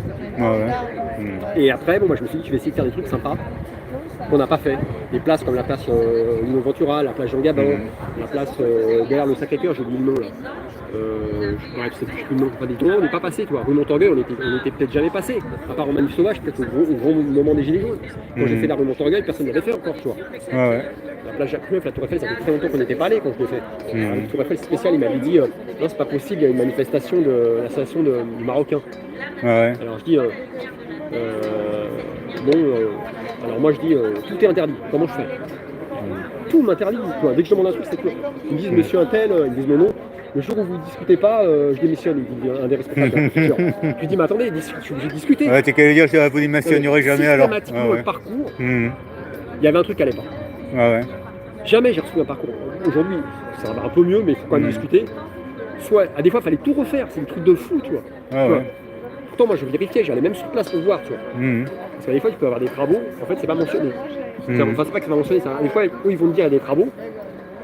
Et après, bon, moi, je me suis dit, je vais essayer de faire des trucs sympas qu'on n'a pas fait. Des places comme la place Lino Ventura, la place Jean Gabin, la place derrière le Sacré-Cœur, j'ai oublié le nom là. Je sais plus le nom, pas des tours, on n'est pas passé, tu vois. Rue Montorgueil, on était peut-être jamais passé, à part en manif sauvage, peut-être au gros moment des Gilets jaunes. Quand j'ai fait la rue Montorgueil, personne ne l'avait fait encore, tu vois. La place Jacques Rueff, la Tour Eiffel, ça fait très longtemps qu'on n'était pas allé quand je l'ai fait. La Tour Eiffel spéciale, il m'avait dit non, c'est pas possible, il y a une manifestation de l'association du Marocain. Alors je dis alors moi je dis tout est interdit, comment je fais? Tout m'interdit, quoi. Dès que je demande un truc, c'est quoi? Ils me disent monsieur un tel, ils me disent non. Le jour où vous ne discutez pas, je démissionne, il dit un des responsables. Je lui dis mais attendez, je suis obligé de discuter. Ouais, t'es qu'à lui dire que vous démissionnerez jamais alors. Systématiquement, le parcours, il y avait un truc qui allait pas. Jamais j'ai reçu un parcours. Aujourd'hui, ça va un peu mieux, mais il faut quand même discuter. Soit, des fois, il fallait tout refaire, c'est un truc de fou, tu vois. Pourtant, moi, je vérifiais, j'allais même sur place pour voir, tu vois. Parce que des fois, tu peux avoir des travaux, en fait, c'est pas mentionné. Enfin, c'est pas que c'est pas mentionné, des fois, eux, ils vont te dire, il y a des travaux,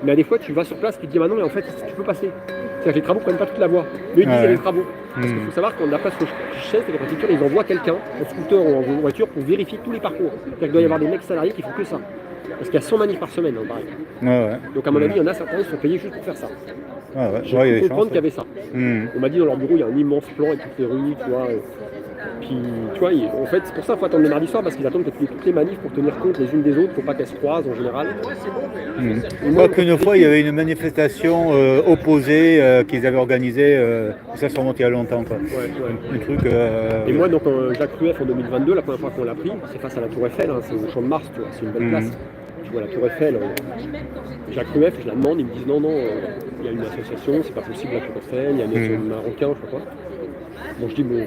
mais des fois, tu vas sur place, tu te dis, bah non, mais en fait, tu peux passer. C'est-à-dire que les travaux ne prennent pas toute la voie. Mais ils disent, il y a des travaux. Parce qu'il faut savoir que d'après ce que je sais, c'est que les préfectures, ils envoient quelqu'un, en scooter ou en voiture, pour vérifier tous les parcours. C'est-à-dire qu'il doit y avoir des mecs salariés qui font que ça. Parce qu'il y a 100 manifs par semaine, hein, pareil. Donc, à mon avis, il y en a certains qui sont payés juste pour faire ça. J'ai pu comprendre qu'il y avait ça. On m'a dit dans leur bureau, il y a un immense plan avec toutes les rues, tu vois. Puis, tu vois, en fait, c'est pour ça qu'il faut attendre le mardi soir, parce qu'ils attendent que tu aies toutes les manifs pour tenir compte les unes des autres, il ne faut pas qu'elles se croisent en général. Je crois qu'une fois, il y avait une manifestation opposée qu'ils avaient organisée, ça se remontait à longtemps, quoi. Un truc. Et moi, donc, Jacques Rueff en 2022, la première fois qu'on l'a pris, c'est face à la Tour Eiffel, hein, c'est au Champ de Mars, tu vois, c'est une belle place. Tu vois la Tour Eiffel, Jacques Rueff, je la demande, ils me disent non, il y a une association, c'est pas possible la Tour Eiffel, il y a un Marocain, je sais pas quoi. Bon, je dis, bon,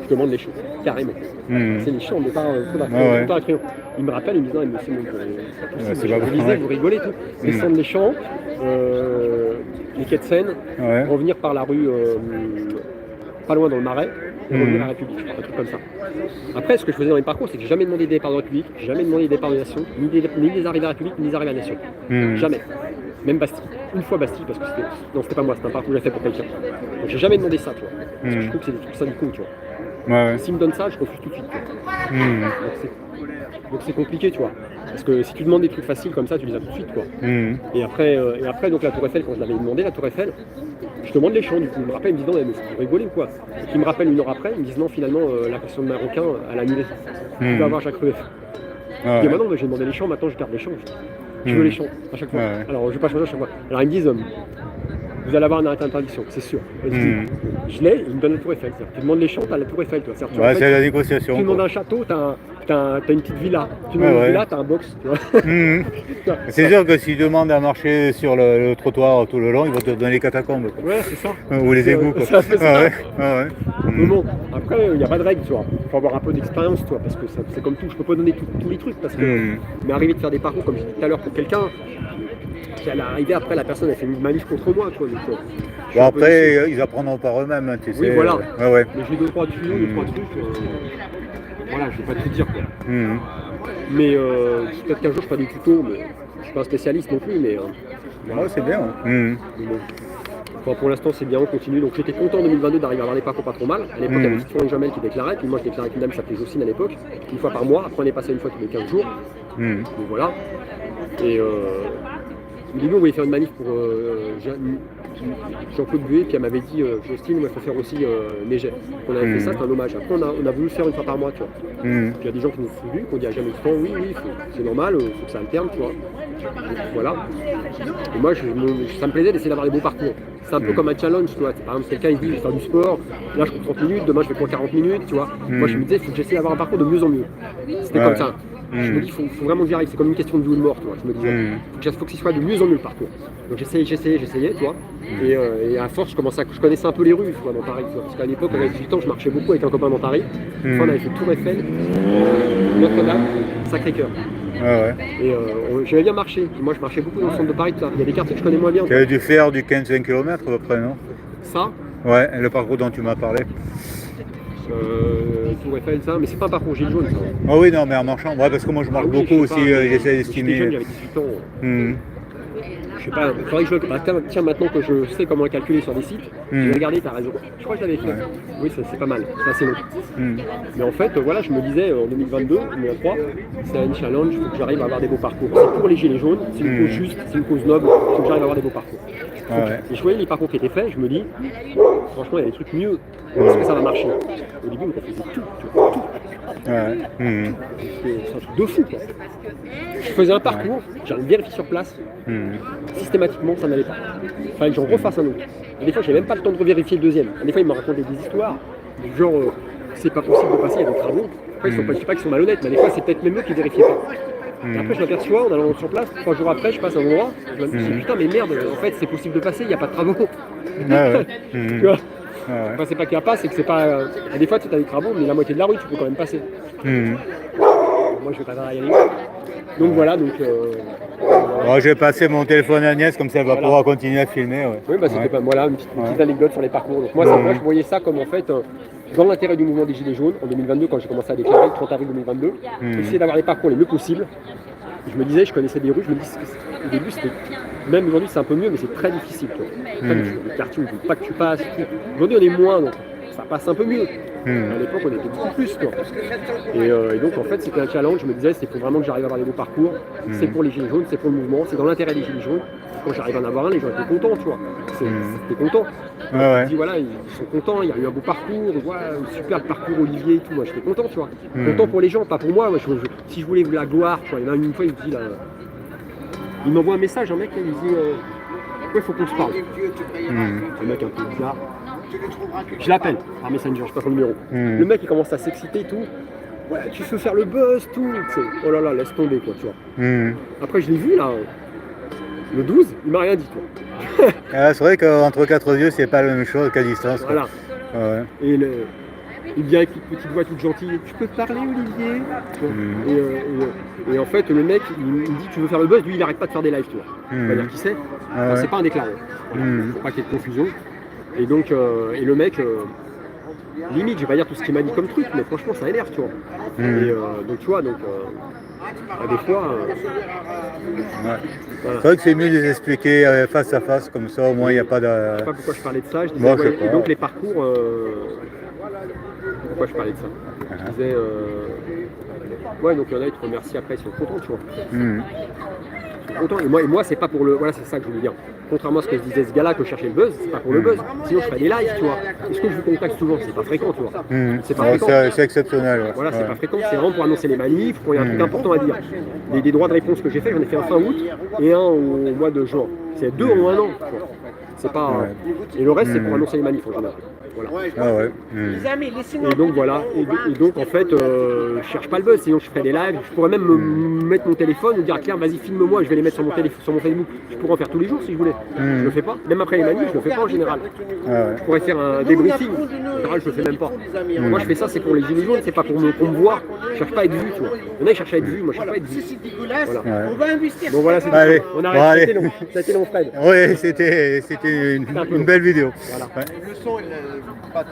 je demande les champs, carrément. C'est les champs, mais pas un crayon. Il me rappelle, il me dit non, mais c'est bon, vous lisez, vous rigolez tout. Descendre les champs, les quais de Seine, revenir par la rue, pas loin dans le Marais, et revenir à la République, un truc comme ça. Après, ce que je faisais dans les parcours, c'est que j'ai jamais demandé des départs de République, j'ai jamais demandé des départs de Nation, ni des arrivées à la République, ni des arrivées à la Nation. Jamais. Même Bastille. Une fois Bastille, parce que c'était pas moi, c'était un parcours que j'ai fait pour quelqu'un. Donc j'ai jamais demandé ça, tu vois. Parce que je trouve que c'est des trucs syndicaux, tu vois. S'ils me donnent ça, je refuse tout de suite. Donc c'est compliqué, tu vois. Parce que si tu demandes des trucs faciles comme ça, tu les as tout de suite, quoi. Et après, donc la Tour Eiffel, quand je l'avais demandé, la Tour Eiffel, je demande les champs, du coup. Ils me rappellent, ils me disent non, mais vous rigolez ou quoi? Et qu'ils me rappellent une heure après, ils me disent non, finalement, la question de Marocain, elle a annulé. Tu peux avoir Jacques Rueff. Je dis maintenant, j'ai demandé les champs, maintenant je garde les champs. Je veux les champs à chaque fois. Alors je vais pas changer à chaque fois. Alors ils me disent vous allez avoir un arrêté d'interdiction, c'est sûr. Je l'ai, ils me donnent la Tour Eiffel. Tu demandes les champs, t'as la Tour Eiffel. C'est la négociation. Tu demandes un château, t'as une petite villa. Tu demandes une villa, t'as un box. Tu vois. C'est sûr que s'ils demandent à marcher sur le trottoir tout le long, ils vont te donner les catacombes. Ouais, c'est ça. Ou les égouts. Ça. Mais bon, après, il n'y a pas de règle, tu vois. Il faut avoir un peu d'expérience, tu vois, parce que c'est comme tout. Je peux pas donner tous les trucs, parce que mais arriver de faire des parcours, comme je disais tout à l'heure, pour quelqu'un, qui allait arriver après, la personne a fait une manif contre moi, tu vois. Donc, Bon, après, ils apprendront par eux-mêmes, hein, tu sais. oui, voilà. Ouais. Mais j'ai 2-3 tuyaux, 2-3 trucs. Voilà, je vais pas tout dire, quoi. Mais peut-être qu'un jour je ferai des tutos, mais je suis pas un spécialiste non plus, mais Voilà, c'est bien. mais bon. Enfin, pour l'instant c'est bien, on continue. Donc j'étais content en 2022 d'arriver à avoir les parcours pas trop mal. À l'époque il y avait Florent Jamel qui déclarait, puis moi je déclarais avec une dame qui s'appelait Jocelyne à l'époque, une fois par mois. Après on est passé une fois tous les 15 jours. Donc voilà. Et au début on voulait faire une manif pour Jean-Claude Buet, puis elle m'avait dit Jocelyne, moi il faut faire aussi Neiget. On avait fait ça, c'est un hommage. Après on a voulu le faire une fois par mois, tu vois. Puis il y a des gens qui nous ont suivis, qui ont dit à jamais de temps, oui, c'est normal, il faut que ça alterne, tu vois. Donc, voilà. Et moi ça me plaisait d'essayer d'avoir les bons parcours. C'est un peu comme un challenge, tu vois. Par exemple, quelqu'un il dit je vais faire du sport, là je cours 30 minutes, demain je vais courir 40 minutes, tu vois. Moi je me disais, il faut que j'essaie d'avoir un parcours de mieux en mieux. C'était comme ça. Je me dis, il faut vraiment que j'y arrive, c'est comme une question de vie ou de mort, tu vois. Je me disais, faut que ce soit de mieux en mieux le parcours. Donc j'essayais, tu vois. Et à force, je connaissais un peu les rues, tu vois, dans Paris, tu vois. Parce qu'à l'époque, à 18 ans, je marchais beaucoup avec un copain dans Paris. Une fois, on avait fait Tour Eiffel, Notre-Dame, Sacré-Cœur. Et j'avais bien marché. Moi, je marchais beaucoup dans le centre de Paris, tout ça. Il y a des quartiers que je connais moins bien. Tu avais dû faire du 15-20 km à peu près, non? Ça? Ouais, le parcours dont tu m'as parlé. Tour Eiffel, ça, mais c'est pas un parcours gilet jaune, ça. Ah oui, non, mais en marchant, ouais, parce que moi je marche beaucoup aussi, j'essaie d'estimer. J'étais jeune, j'avais 18 ans. Je sais pas, il faudrait que je le. Tiens, maintenant que je sais comment calculer sur des sites, je vais regarder, t'as raison. Je crois que je l'avais fait. Oui, c'est pas mal, c'est assez long. Mais en fait, voilà, je me disais en 2022, 2023, c'est un challenge, il faut que j'arrive à avoir des beaux parcours. C'est pour les gilets jaunes, c'est une cause juste, c'est une cause noble, il faut que j'arrive à avoir des beaux parcours. Et je voyais les parcours qui étaient faits, je me dis, franchement, il y a des trucs mieux. Est-ce que ça va marcher? Au début, on faisait tout, tu vois, tout. C'est un truc de fou, quoi. Je faisais un parcours, j'allais vérifier sur place. Systématiquement, ça n'allait pas. Il fallait que j'en refasse un autre. Et des fois, j'ai même pas le temps de revérifier le deuxième. Et des fois, ils me racontaient des histoires, genre, c'est pas possible de passer, il y a des travaux. Après, je dis pas qu'ils sont malhonnêtes, mais des fois, c'est peut-être même eux qui vérifient pas. Et après, je m'aperçois, en allant sur place, 3 jours après, je passe à un endroit, je me dis, putain, mais merde, en fait, c'est possible de passer, il n'y a pas de travaux. Tu vois? Enfin, c'est pas qu'il n'y a pas, c'est que c'est pas. Et des fois, tu as des travaux, mais la moitié de la rue, tu peux quand même passer. Moi, je vais pas y aller. Donc voilà, donc. Je vais passer mon téléphone à Agnès, comme ça elle va pouvoir continuer à filmer. Oui, bah c'était pas. Voilà, une petite anecdote sur les parcours. Donc, moi, je voyais ça comme en fait. Dans l'intérêt du mouvement des Gilets jaunes, en 2022, quand j'ai commencé à déclarer, le 30 avril 2022, essayer d'avoir les parcours les mieux possibles. Je me disais, je connaissais des rues, je me dis, au début, c'était. Même aujourd'hui, c'est un peu mieux, mais c'est très difficile. Les quartiers où il ne faut pas que tu passes. Aujourd'hui, on est moins, donc ça passe un peu mieux. À l'époque, on était beaucoup plus. Quoi. Et donc, en fait, c'était un challenge. Je me disais, c'est pour vraiment que j'arrive à avoir des beaux parcours. C'est pour les Gilets jaunes, c'est pour le mouvement, c'est dans l'intérêt des Gilets jaunes. Quand j'arrive à en avoir un, les gens étaient contents, tu vois. C'était content. Je dis, voilà, ils sont contents, il y a eu un beau parcours, un super parcours Olivier et tout. Moi, j'étais content, tu vois. Content pour les gens, pas pour moi. Si je voulais la gloire, tu vois, il y en a une fois, il me dit, là, il m'envoie un message, un mec, il me dit, il faut qu'on se parle. Le mec un peu bizarre. Je l'appelle par Messenger, je sais pas son numéro. Le mec il commence à s'exciter et tout. Ouais, tu veux faire le buzz, tout. Oh là là, laisse tomber quoi, tu vois. Après je l'ai vu là, le 12, il m'a rien dit quoi. C'est vrai qu'entre quatre yeux, c'est pas la même chose qu'à distance. Voilà. Et il vient avec une petite voix toute gentille. Tu peux te parler, Olivier? Et en fait, le mec, il me dit tu veux faire le buzz, lui il arrête pas de faire des lives, tu vois. On va dire qui c'est. C'est pas un déclarant. Faut pas qu'il y ait de confusion. Et donc, et le mec, limite, je vais pas dire tout ce qu'il m'a dit comme truc, mais franchement, ça énerve, tu vois. Et donc, tu vois, donc, des fois. Voilà. C'est vrai que c'est mieux de les expliquer face à face, comme ça, au moins, il n'y a pas de. Je sais pas pourquoi je parlais de ça. Je disais, et donc, les parcours. Pourquoi je parlais de ça? Je disais. Donc, il y en a, ils te remercient après, ils sont contents, tu vois. Ils sont contents. Et moi, c'est pas pour le. Voilà, c'est ça que je voulais dire. Contrairement à ce que disait ce gars-là, que je cherchais le buzz, c'est pas pour le buzz. Sinon, je ferais des lives, tu vois. Est-ce que je vous contacte souvent? C'est pas fréquent, tu vois. C'est pas fréquent. C'est exceptionnel. Ouais. Voilà, c'est pas fréquent. C'est vraiment pour annoncer les manifs, quand il y a un truc important à dire. Des droits de réponse que j'ai fait, j'en ai fait un fin août et un au mois de juin. C'est 2 en 1 an. C'est pas. Et le reste, c'est pour annoncer les manifs en général. Voilà. Ah ouais. Les amis, laissez-nous. Et donc voilà, et donc en fait, je cherche pas le buzz, sinon je ferais des lives, je pourrais même me mettre mon téléphone et dire Claire, vas-y filme-moi, je vais les mettre sur mon téléphone, sur mon Facebook. Je pourrais en faire tous les jours si je voulais. Je le fais pas, même après les manifs, je le fais pas en général. Ah ouais. Je pourrais faire un débriefing, en général je le fais même pas. Moi je fais ça, c'est pour les gilets jaunes, c'est pas pour qu'on me voit, je cherche pas à être vu, tu vois. Il y en a qui cherchent à être vu, moi je cherche pas à être vu. C'est dégueulasse, Voilà. on va investir. Bon voilà, c'est Allez. on Bon, arrête, allez. ça a été long Fred. Oui, c'était une belle vidéo. Voilà. Ouais. Le son, il est pas